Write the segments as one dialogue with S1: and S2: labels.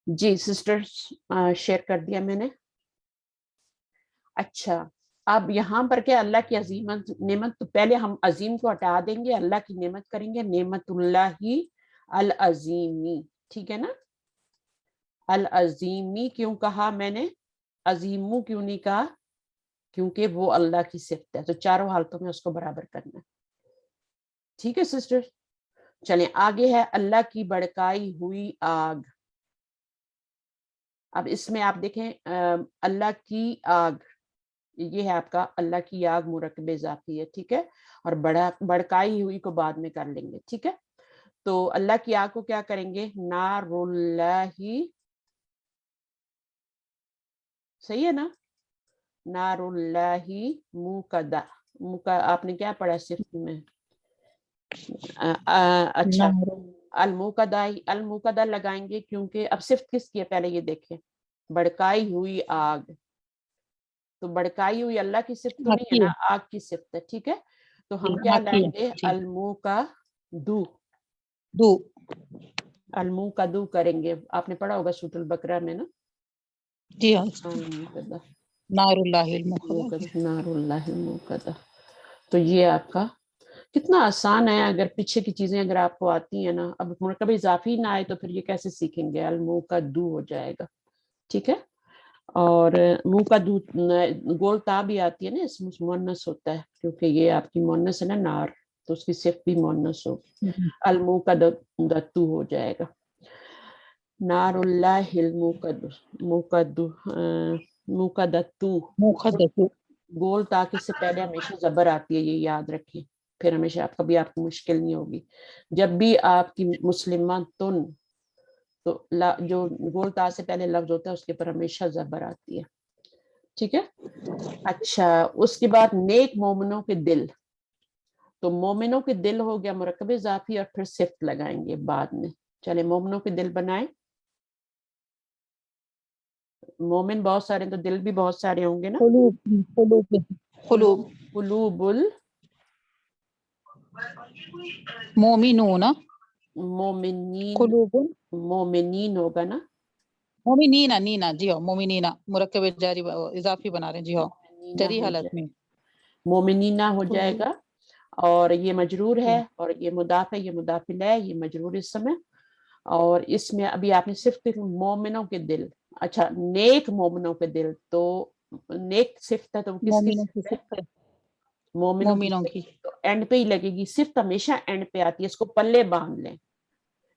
S1: جی sister share کر دیا میں نے. اچھا اب یہاں پر کیا اللہ کی عظیمت نعمت، تو پہلے ہم عظیم کو ہٹا دیں گے، اللہ کی نعمت کریں گے نعمت اللہ العظیمی. ٹھیک ہے نا؟ العظیمی کیوں کہا میں نے، عظیمو کیوں نہیں کہا؟ کیونکہ وہ اللہ کی صفت ہے، تو چاروں حالتوں میں اس کو برابر کرنا ہے. ٹھیک ہے سسٹر؟ چلیں آگے ہے اللہ کی بڑکائی ہوئی آگ. اب اس میں آپ دیکھیں اللہ کی آگ، یہ ہے آپ کا اللہ کی آگ مرکب اضافی ہے. ٹھیک ہے، اور بڑکائی ہوئی کو بعد میں کر لیں گے. ٹھیک ہے، تو اللہ کی آگ کو کیا کریں گے؟ نار اللہ، صحیح ہے نا؟ نار اللہ موقدہ. آپ نے کیا پڑھا صفت میں؟ اچھا الموقدہ لگائیں گے کیونکہ اب صفت کس کی ہے پہلے یہ دیکھیں، بڑکائی ہوئی آگ. تو بڑکائی ہوئی اللہ کی صفت تو نہیں ہے نا، آگ کی صفت ہے. ٹھیک ہے، تو ہم کیا لائیں گے؟ الموقدو. الموقدو کریں گے. آپ نے پڑھا ہوگا سورۃ البقرہ میں نا.
S2: جی ہاں،
S1: الموقدہ،
S2: نار اللہ الموقدہ.
S1: نار اللہ الموقدہ. تو یہ آپ کا کتنا آسان ہے. اگر پیچھے کی چیزیں اگر آپ کو آتی ہیں نا، اب مرکب اضافی نہ آئے تو پھر یہ کیسے سیکھیں گے؟ الموقدو ہو جائے گا. ٹھیک ہے، اور منہ کا دودھ گول تا بھی آتی ہے نا، اس میں مونس ہوتا ہے کیونکہ یہ آپ کی مونس ہے نا نار، تو اس کی صفت بھی مونس ہوگی. الموقدتو ہو جائے گا. نار اللہ موقدتو. گول تا کے سے پہلے ہمیشہ زبر آتی ہے، یہ یاد رکھیں. پھر ہمیشہ کبھی آپ کو مشکل نہیں ہوگی. جب بھی آپ کی مسلماتن، تو جو گول تا سے پہلے لفظ ہوتا ہے اس کے پر ہمیشہ زبر آتی ہے. ٹھیک ہے، اچھا اس کے بعد نیک مومنوں کے دل. تو مومنوں کے دل ہو گیا مرکب اضافی، اور پھر صفت لگائیں گے بعد میں. چلے مومنوں کے دل بنائیں. مومن بہت سارے تو دل بھی بہت سارے ہوں گے نا. قلوب
S2: مومنون،
S1: مومنین،
S2: قلوب
S1: مومنین ہوگا نا.
S2: نینا جی ہاں، مومنینا مرکب جاری اضافی بنا رہے ہیں. جی ہاں، جری حالت میں
S1: مومنینا ہو جائے گا. اور یہ مجرور ہے، اور یہ مضاف ہے، یہ مضاف الیہ ہے، یہ مجرور اس سمے. اور اس میں ابھی آپ نے صرف مومنوں کے دل. اچھا نیک مومنوں کے دل، تو نیک صفت ہے تو کس کی صفت ہے؟ مومنوں کی. تو اینڈ پہ ہی لگے گی. صفت ہمیشہ اینڈ پہ آتی ہے، اس کو پلے باندھ لیں.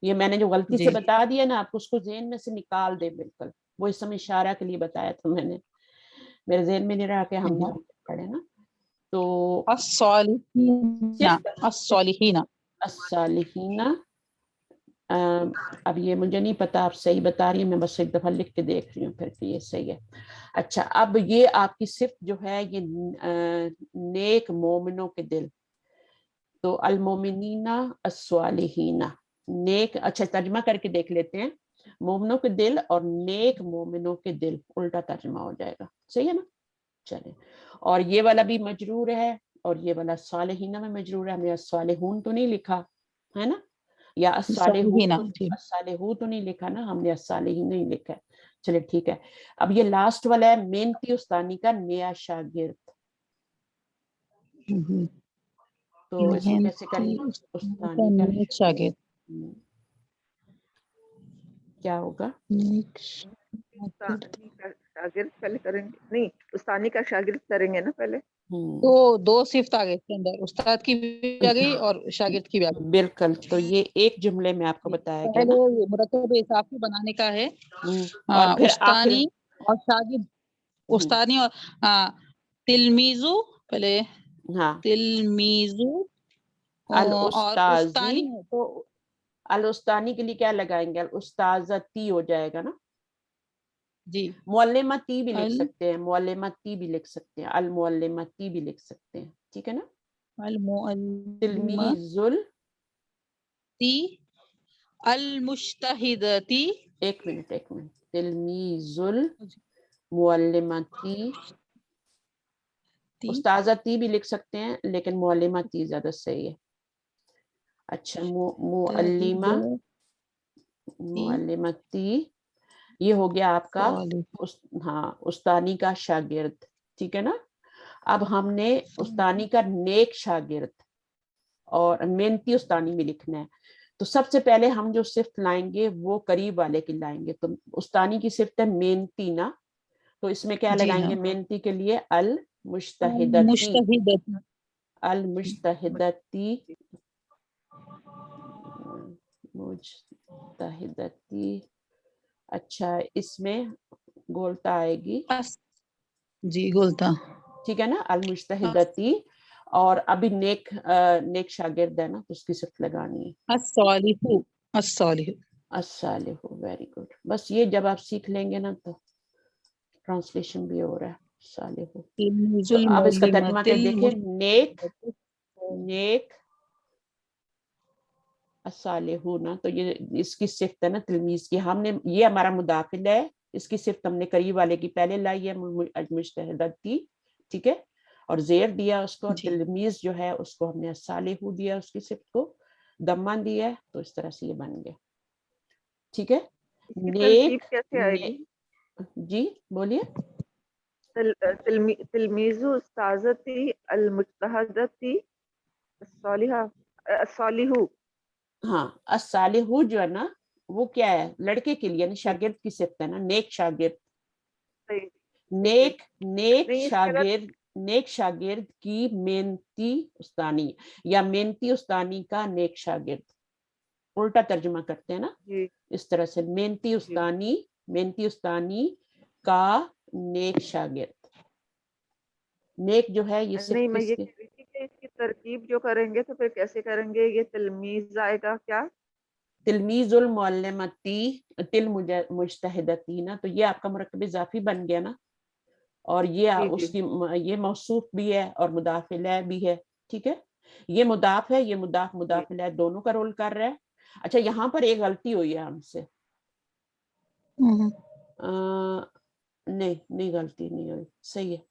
S1: یہ میں نے جو غلطی سے بتا دیا نا آپ کو، اس کو ذہن میں سے نکال دے بالکل. وہ اس سمے اشارہ کے لیے بتایا تھا میں نے، میرے ذہن میں نہیں رہا کہ ہم نے پڑھے نا. تو
S2: الصالحین
S1: اب یہ مجھے نہیں پتا آپ صحیح بتا رہی ہیں، میں بس ایک دفعہ لکھ کے دیکھ رہی ہوں پھر کہ یہ صحیح ہے. اچھا اب یہ آپ کی صفت جو ہے یہ نیک مومنوں کے دل. تو المومنین الصالحین نیک. اچھا ترجمہ کر کے دیکھ لیتے ہیں. مومنوں کے دل اور نیک مومنوں کے دل، الٹا ترجمہ ہو جائے گا. صحیح ہے نا؟ چلیں، اور یہ والا بھی مجرور ہے، اور یہ والا صالحین میں مجرور ہے. ہم نے الصالحون تو نہیں لکھا ہے نا، یا الصالحون تو نہیں لکھا نا، ہم نے الصالحین نہیں لکھا ہے. چلے ٹھیک ہے. اب یہ لاسٹ والا ہے محنتی استانی کا نیا شاگرد. تو اس کو کیسے کریں گے؟ استانی کا
S2: شاگرد
S1: کیا ہوگا؟
S3: شاگرد پہلے کریں گے، نہیں استانی کا شاگرد کریں گے نا پہلے.
S2: دو صفت آ گئی اس کے اندر، استاد کی بھی آ گئی اور شاگرد کی بھی آ گئی.
S1: بالکل، تو یہ ایک جملے میں آپ کو بتایا گیا نا.
S2: پہلے مرکب اضافی بنانے کا ہے،
S1: اور پھر
S2: استانی اور شاگرد. استانی اور تلمیذو، پہلے تلمیذو اور استانی ہے تو
S1: الاستانی کے لیے کیا لگائیں گے؟ الاستاذتی ہو جائے گا نا.
S2: جی
S1: معلمتی بھی لکھ سکتے ہیں، معلمتی بھی لکھ سکتے ہیں، المعلمتی بھی لکھ سکتے ہیں. ٹھیک ہے نا. تلمیذ
S2: المجتہدتی،
S1: ایک منٹ تلمیذ المعلمتی. استاذتی بھی لکھ سکتے ہیں لیکن معلمتی زیادہ صحیح ہے. اچھا معلمہ، معلمتی یہ ہو گیا آپ کا
S2: صالح
S1: ہاں استانی کا شاگرد، ٹھیک ہے نا. اب ہم نے استانی کا نیک شاگرد اور محنتی استانی میں لکھنا ہے. تو سب سے پہلے ہم جو صفت لائیں گے وہ قریب والے کی لائیں گے. تو استانی کی صفت ہے محنتی نا، تو اس میں کیا
S2: جی
S1: لگائیں
S2: ہاں
S1: گے محنتی کے لیے المجتہدتی،
S2: مشتہد
S1: المجتہدتی، مجتہدتی. اچھا اس میں گولتا آئے گی،
S2: جی گولتا
S1: ٹھیک ہے نا، المجتہدتی. اور ابھی نیک شاگرد ہے نا تو اس کی صفت لگانی ہے
S2: الصالح الصالح.
S1: الصالح. Very good. بس یہ جب آپ سیکھ لیں گے نا تو ٹرانسلیشن بھی ہو رہا ہے صالح.
S2: تلمیذ
S1: تو اب اس کا ترجمہ
S2: المعلمۃ
S1: کر دیکھیں، نیک نیک الصالح نا، تو یہ اس کی صفت ہے نا تلمیذ کی. ہم نے یہ ہمارا مداخل ہے، اس کی صفت ہم نے قریب والے کی پہلے لائی ہے مجتہدتی، ٹھیک ہے، اور زیر دیا اس کو، اور
S2: جی
S1: تلمیذ جو ہے اس کو ہم نے الصالح دیا، اس کی صفت کو دمہ دیا ہے. تو اس طرح سے یہ بن گیا، ٹھیک ہے.
S3: اس کی ترتیب
S1: نیک
S3: کیسے آئے گی؟
S1: جی بولیے.
S3: تلمیذ استاذتی المجتہدتی الصالحہ الصالح.
S1: ہاں الصالح جو ہے نا وہ کیا ہے، لڑکے کے لیے شاگرد کی صفت ہے نا، نیک شاگرد.
S3: صحیح ٹھیک ہے.
S1: نیک
S3: نہیں اس کے
S1: شاگرد، نیک شاگرد کی محنتی استانی یا محنتی استانی کا نیک شاگرد، الٹا ترجمہ کرتے ہیں نا
S3: جی
S1: اس طرح سے. محنتی
S3: جی
S1: استانی، محنتی استانی کا نیک شاگرد. نیک جو ہے یہ
S3: نہیں
S1: صرف
S3: میں
S1: کس
S3: یہ
S1: کے،
S3: کہہ رہی تھی کہ اس کی ترکیب جو کریں گے تو پھر کیسے کریں گے؟ یہ تلمیذ آئے گا کیا؟
S1: تلمیذ المعلمتی تل مجتہدتی نا، تو یہ آپ کا مرکب اضافی بن گیا نا، اور یہ
S3: جی
S1: اس
S3: جی
S1: کی یہ موصوف بھی ہے اور مضاف الیہ بھی ہے، ٹھیک ہے. یہ مضاف ہے، یہ
S3: جی
S1: مضاف الیہ دونوں کا رول کر رہا ہے. اچھا یہاں پر ایک غلطی ہوئی ہے ہم سے، نہیں غلطی نہیں ہوئی، صحیح ہے،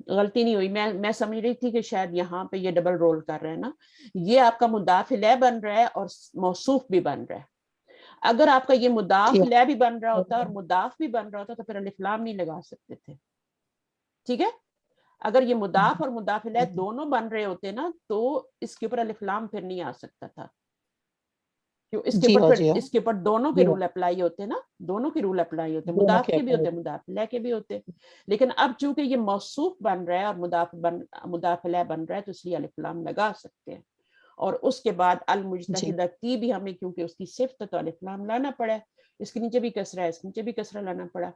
S1: غلطی نہیں ہوئی. میں سمجھ رہی تھی کہ شاید یہاں پہ یہ ڈبل رول کر رہے ہیں نا. یہ آپ کا مضاف الیہ بن رہا ہے اور موصوف بھی بن رہا ہے. اگر آپ کا یہ مضاف الیہ بھی بن رہا ہوتا اور مضاف بھی بن رہا ہوتا تو پھر الف لام نہیں لگا سکتے تھے، ٹھیک ہے. اگر یہ مضاف اور مضاف الیہ دونوں بن رہے ہوتے نا تو اس کے اوپر الف لام پھر نہیں آ سکتا تھا، کیوں اس کے
S2: جی
S1: اوپر
S2: ہاں
S1: پھر
S2: جی ہاں
S1: اس کے اوپر دونوں کے
S2: جی ہاں
S1: رول اپلائی ہوتے نا، دونوں کے رول اپلائی ہوتے،
S2: دونوں
S1: مضاف
S2: کے
S1: کے بھی
S2: اپنے
S1: ہوتے، مضاف الیہ کے بھی ہوتے. لیکن اب چونکہ یہ موصوف بن رہا ہے اور مضاف الیہ بن رہا ہے تو اس لیے الف لام لگا سکتے ہیں. اور اس کے بعد
S2: جی
S1: المجتہدتی بھی ہمیں کیونکہ اس کی صفت تو الف لام لانا پڑا ہے، اس کے نیچے بھی کسرہ ہے، اس کے نیچے بھی کسرہ لانا پڑا.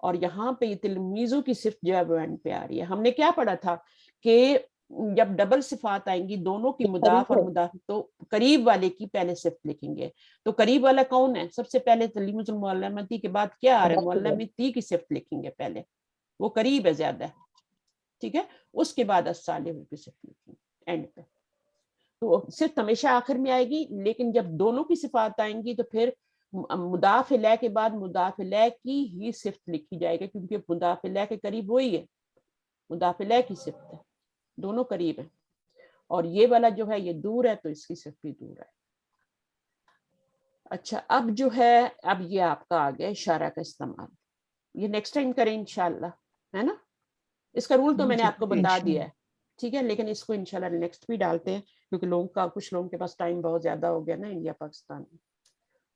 S1: اور یہاں پہ یہ تلمیذوں کی صفت جو ہے وہ اینڈ پہ آ رہی ہے. ہم نے کیا پڑھا تھا کہ جب ڈبل صفات آئیں گی دونوں کی مضاف اور مضاف، تو قریب والے کی پہلے صفت لکھیں گے. تو قریب والا کون ہے؟ سب سے پہلے تلمیذ المعلمتی کے بعد کیا آ رہا ہے؟ معلمتی کی صفت لکھیں گے پہلے، وہ قریب ہے زیادہ، ٹھیک ہے. اس کے بعد الصالح کی صفت لکھیں گے اینڈ پہ. تو صرف ہمیشہ آخر میں آئے گی، لیکن جب دونوں کی صفات آئیں گی تو پھر مضاف الیہ کے بعد مضاف الیہ کی ہی صفت لکھی جائے گی، کیونکہ مضاف الیہ کے قریب وہی ہے، مضاف الیہ کی صفت ہے، دونوں قریب ہیں. اور یہ والا جو ہے یہ دور ہے تو اس کی صفت بھی دور ہے. اچھا اب جو ہے، اب یہ آپ کا آ گیا اشارہ کا استعمال، یہ نیکسٹ ٹائم کریں انشاءاللہ، ہے نا. اس کا رول تو میں نے آپ کو بتا دیا ہے، ٹھیک ہے، لیکن اس کو انشاءاللہ نیکسٹ بھی ڈالتے ہیں کیونکہ کچھ لوگوں کے پاس ٹائم بہت زیادہ ہو گیا نا انڈیا پاکستان میں،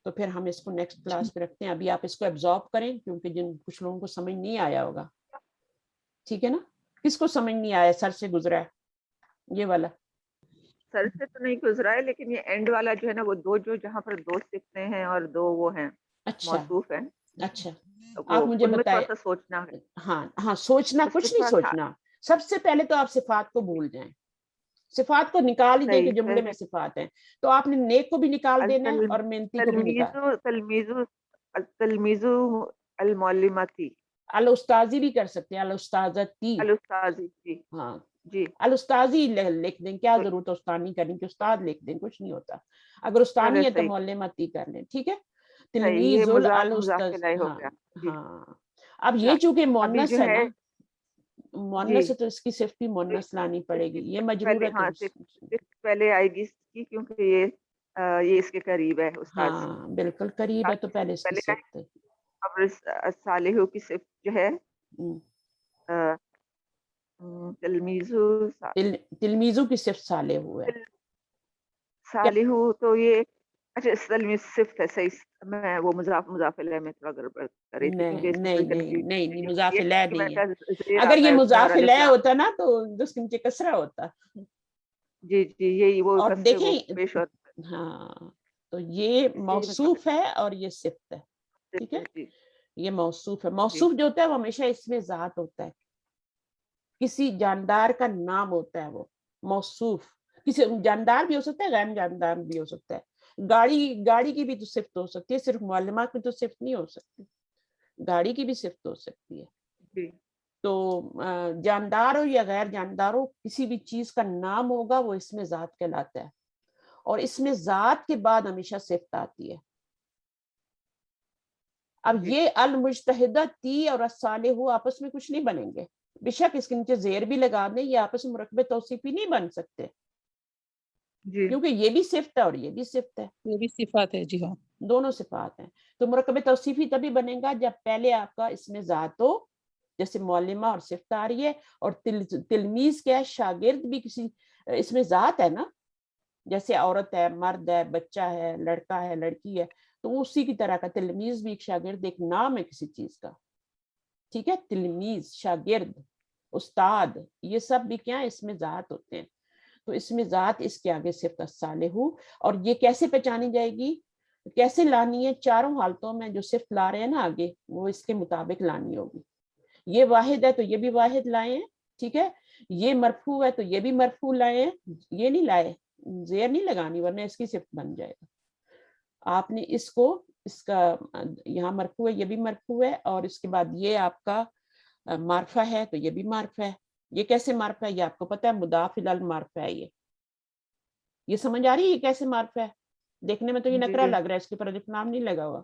S1: تو پھر ہم اس کو نیکسٹ کلاس میں رکھتے ہیں. ابھی آپ اس کو ایبزارب کریں کیونکہ کچھ لوگوں کو سمجھ نہیں آیا ہوگا، ٹھیک ہے نا. کس کو سمجھ نہیں آیا؟ سر سے گزرا ہے یہ والا؟
S3: سر سے تو نہیں گزرا ہے، لیکن یہ اینڈ والا جو ہے نا وہ دو جو جہاں پر دو صفتیں ہیں اور دو وہ ہیں
S1: اچھا
S3: موصوف ہیں،
S1: اچھا
S3: وہ
S1: آپ مجھے
S3: ان میں تھوڑا
S1: بتائیں.
S3: سا سوچنا ہے.
S1: ہاں سوچنا
S3: اس میں
S1: کچھ نہیں
S3: تھوڑا سا
S1: سوچنا. سب سے پہلے تو آپ صفات کو بھول جائیں، صفات کو نکال ہی دیں کہ
S3: صحیح
S1: جملے میں صفات ہیں. تو آپ نے نیک کو بھی نکال دینا ہے اور محنتی کو بھی نکال.
S3: تلمیذ المعلمتی،
S1: الاستاذی بھی کر سکتے ہیں، الاستاذتی،
S3: الاستاذی جی
S1: ہاں
S3: جی
S1: الاستاذی لکھ دیں، کیا ضرورت ہے استانی کرنے کی، استاد لکھ دیں، کچھ نہیں ہوتا. اگر
S3: چلے
S1: استانی ہے تو
S3: صحیح
S1: معلمتی کر لیں، ٹھیک ہے.
S3: صحیح. یہ
S1: تلمیذ
S3: مضاف
S1: الاستاذ،
S3: الیہ ہو
S1: ہاں
S3: گیا جی.
S1: ہاں. اب
S3: اچھا
S1: یہ چونکہ
S3: ابھی
S1: مونس
S3: جو
S1: ہے نا،
S3: جی
S1: مونس ہے تو اس کی صفت بھی
S3: جی
S1: مونس لانی
S3: اس
S1: پڑے
S3: کی
S1: گی. یہ
S3: صفت
S1: مجرور
S3: پہلے،
S1: ہے تو
S3: ہاں صفت پہلے آئے گی اس کی، کیونکہ یہ یہ اس کے قریب ہے استاد سے.
S1: ہاں بالکل قریب ہے تو پہلے اس کی
S3: پہلے
S1: صفت ہے.
S3: اب صالح کی صفت جو ہے
S1: ہم،
S3: تلمیذو
S1: تلمیذوں کی صفت صالح ہے.
S3: صالح تو یہ اچھا تلمیذ صفت ہے صحیح. میں وہ مضاف الیہ میں تھوڑا گڑبڑ کر رہی تھی کیونکہ
S1: نہیں
S3: اس میں
S1: نہیں
S3: تھوڑی
S1: نہیں
S3: کنفیوژن
S1: نہیں
S3: ہے.
S1: نہیں مضاف
S3: یہ
S1: الیہ
S3: کہ میں
S1: نہیں ہے.
S3: کہا زیر
S1: اگر یہ
S3: آتا ہے
S1: مضاف
S3: نور علیہ
S1: الیہ
S3: السلام.
S1: ہوتا نا تو اس کے نیچے کسرہ ہوتا.
S3: جی جی یہی وہ
S1: اور
S3: کسرے وہ
S1: دیکھیں
S3: پیش اور
S1: ہاں تو یہ موصوف ہے اور یہ صفت ہے. ٹھیک ہے
S3: جی
S1: یہ موصوف ہے.
S3: جی
S1: موصوف جو ہوتا ہے وہ ہمیشہ اس میں ذات ہوتا ہے, کسی جاندار کا نام ہوتا ہے وہ موصوف. کسی جاندار بھی ہو سکتا ہے, غیر جاندار بھی ہو سکتا ہے. گاڑی کی بھی تو صفت ہو سکتی ہے, صرف معلومات کی تو صفت نہیں ہو سکتی, گاڑی کی بھی صفت ہو سکتی ہے.
S3: جی
S1: تو جاندار ہو یا غیر جاندار ہو, کسی بھی چیز کا نام ہوگا وہ اس میں ذات کہلاتا ہے, اور اس میں ذات کے بعد ہمیشہ صفت آتی ہے. اب
S3: جی
S1: یہ المجتہدہ تی اور الصالح آپس میں کچھ نہیں بنیں گے, بے شک اس کے نیچے زیر بھی لگا دیں, یہ آپس میں مرکب توصیفی نہیں بن سکتے,
S3: جی
S1: کیونکہ یہ بھی صفت ہے اور یہ بھی صفت ہے,
S2: یہ بھی صفات ہے. جی ہاں
S1: دونوں صفات ہیں. تو مرکب توصیفی تبھی بنے گا جب پہلے آپ کا اس میں ذات ہو, جیسے معلمہ اور صفت آ رہی ہے, اور تلمیذ کیا ہے, شاگرد بھی کسی اس میں ذات ہے نا, جیسے عورت ہے, مرد ہے, بچہ ہے, لڑکا ہے, لڑکی ہے, تو اسی کی طرح کا تلمیذ بھی ایک شاگرد ایک نام ہے کسی چیز کا. ٹھیک ہے, تلمیذ, شاگرد, استاد, یہ سب بھی کیا اس میں ذات ہوتے ہیں. تو اس میں ذات اس کے آگے صرف الصالح. اور یہ کیسے پہچانی جائے گی, کیسے لانی ہے, چاروں حالتوں میں جو صرف لا رہے ہیں نا آگے وہ اس کے مطابق لانی ہوگی. یہ واحد ہے تو یہ بھی واحد لائے ہیں, ٹھیک ہے, یہ مرفوع ہے تو یہ بھی مرفوع لائے ہیں, یہ نہیں لائے, زیر نہیں لگانی ورنہ اس کی صفت بن جائے گا. آپ نے اس کو, اس کا یہاں مرفوع ہے, یہ بھی مرفوع ہے, اور اس کے بعد یہ آپ کا معرفہ ہے تو یہ بھی معرفہ ہے. یہ کیسے معرفہ ہے, یہ آپ کو پتہ ہے, مضاف الی المعرفہ ہے. یہ سمجھ آ رہی ہے یہ کیسے معرفہ ہے؟ دیکھنے میں تو یہ
S3: جی
S1: نکرا
S3: جی
S1: لگ رہا ہے, اس کے اوپر الف لام نہیں لگا ہوا.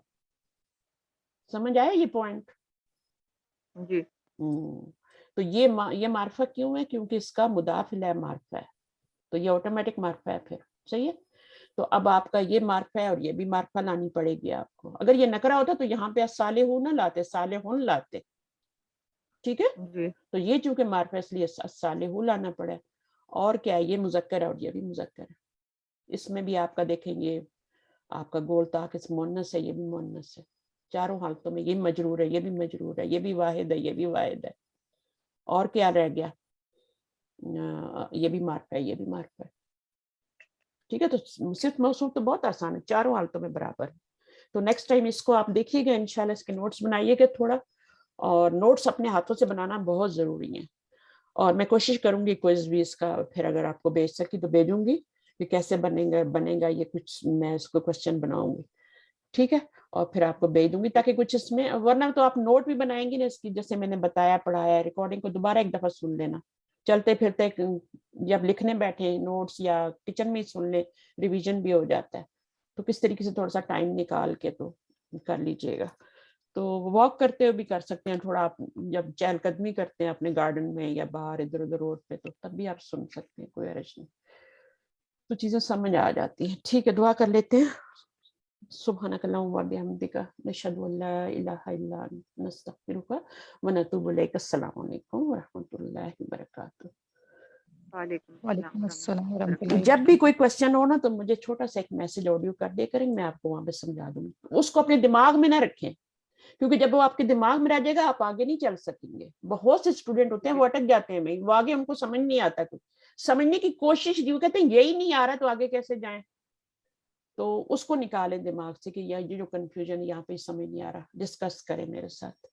S1: سمجھ آیا یہ پوائنٹ؟
S3: جی
S1: تو یہ معرفہ کیوں ہے, کیونکہ اس کا مضاف الیہ معرفہ ہے, تو یہ آٹومیٹک معرفہ ہے پھر. صحیح ہے, تو اب آپ کا یہ معرفہ ہے اور یہ بھی معرفہ لانی پڑے گی آپ کو. اگر یہ نکرا ہوتا تو یہاں پہ صالح نہ لاتے, صالح لاتے. ٹھیک ہے,
S3: جی
S1: تو یہ چونکہ معرفہ اس لیے صالح لانا پڑا. اور کیا ہے, یہ مذکر ہے اور یہ بھی مذکر ہے. اس میں بھی آپ کا دیکھیں گے, آپ کا گول تاک اس مونس ہے, یہ بھی مونس ہے. چاروں حالتوں میں یہ مجرور ہے, یہ بھی مجرور ہے, یہ بھی واحد ہے, یہ بھی واحد ہے. اور کیا رہ گیا, یہ بھی معرفہ ہے, یہ بھی معرفہ ہے. ٹھیک ہے, تو صرف موصوف تو بہت آسان ہے, چاروں حالتوں میں برابر ہے. تو نیکسٹ ٹائم اس کو آپ دیکھیے گا انشاءاللہ, اس کے نوٹس بنائیے گا تھوڑا, اور نوٹس اپنے ہاتھوں سے بنانا بہت ضروری ہے. اور میں کوشش کروں گی کوئز بھی اس کا پھر اگر آپ کو بھیج سکی تو بھیجوں گی, کہ کیسے بنے گا یہ, کچھ میں اس کو کوشچن بناؤں گی. ٹھیک ہے, اور پھر آپ کو بھیج دوں گی تاکہ کچھ اس میں, ورنہ تو آپ نوٹ بھی بنائیں گی نا اس کی, جیسے میں نے بتایا پڑھایا, ریکارڈنگ کو دوبارہ ایک دفعہ سن لینا, چلتے پھرتے جب لکھنے بیٹھے نوٹس یا کچن میں سن لیں, ریویژن بھی ہو جاتا ہے. تو کس طریقے سے تھوڑا سا ٹائم نکال کے تو کر لیجئے گا. تو واک کرتے ہوئے بھی کر سکتے ہیں تھوڑا, آپ جب چہل قدمی کرتے ہیں اپنے گارڈن میں یا باہر ادھر ادھر روڈ پہ, تو تب بھی آپ سن سکتے ہیں, کوئی حرج نہیں, تو چیزیں سمجھ آ جاتی ہیں. ٹھیک ہے, دعا کر لیتے ہیں. سبحانک اللہم و بحمدک, نشہد ان لا الہ الا انت, نستغفرک و نتوب الیک. السلام علیکم و رحمۃ اللہ وبرکاتہ.
S3: وعلیکم
S2: وعلیکم
S3: السلام
S2: السلام
S3: ورحمۃ
S2: ورحمۃ
S3: اللہ.
S2: اللہ
S1: جب بھی
S2: وبرکاتہ.
S1: کوئی کوشچن ہو نا تو مجھے چھوٹا سا ایک میسج آڈیو کر دیا کریں, میں آپ کو وہاں پہ سمجھا دوں گی. اس کو اپنے دماغ میں نہ رکھیں, کیونکہ جب وہ آپ کے دماغ میں رہ جائے گا آپ آگے نہیں چل سکیں گے. بہت سے اسٹوڈنٹ ہوتے ہیں وہ اٹک جاتے ہیں, وہ آگے ان کو سمجھ نہیں آتا, کچھ سمجھنے کی کوشش جو کہتے ہیں یہی نہیں آ رہا تو آگے کیسے جائیں. تو اس کو نکالیں دماغ سے کہ یہ جو کنفیوژن یہاں پہ سمجھ نہیں آ رہا, ڈسکس کریں میرے ساتھ.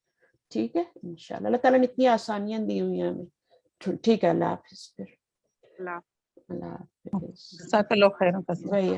S1: ٹھیک ہے, انشاءاللہ. اللہ تعالیٰ نے اتنی آسانیاں دی ہوئی ہیں ہمیں. ٹھیک ہے, اللہ حافظ. پھر
S3: اللہ
S1: اللہ حافظ.
S2: جزاک اللہ خیرا کثیرا.
S1: وہی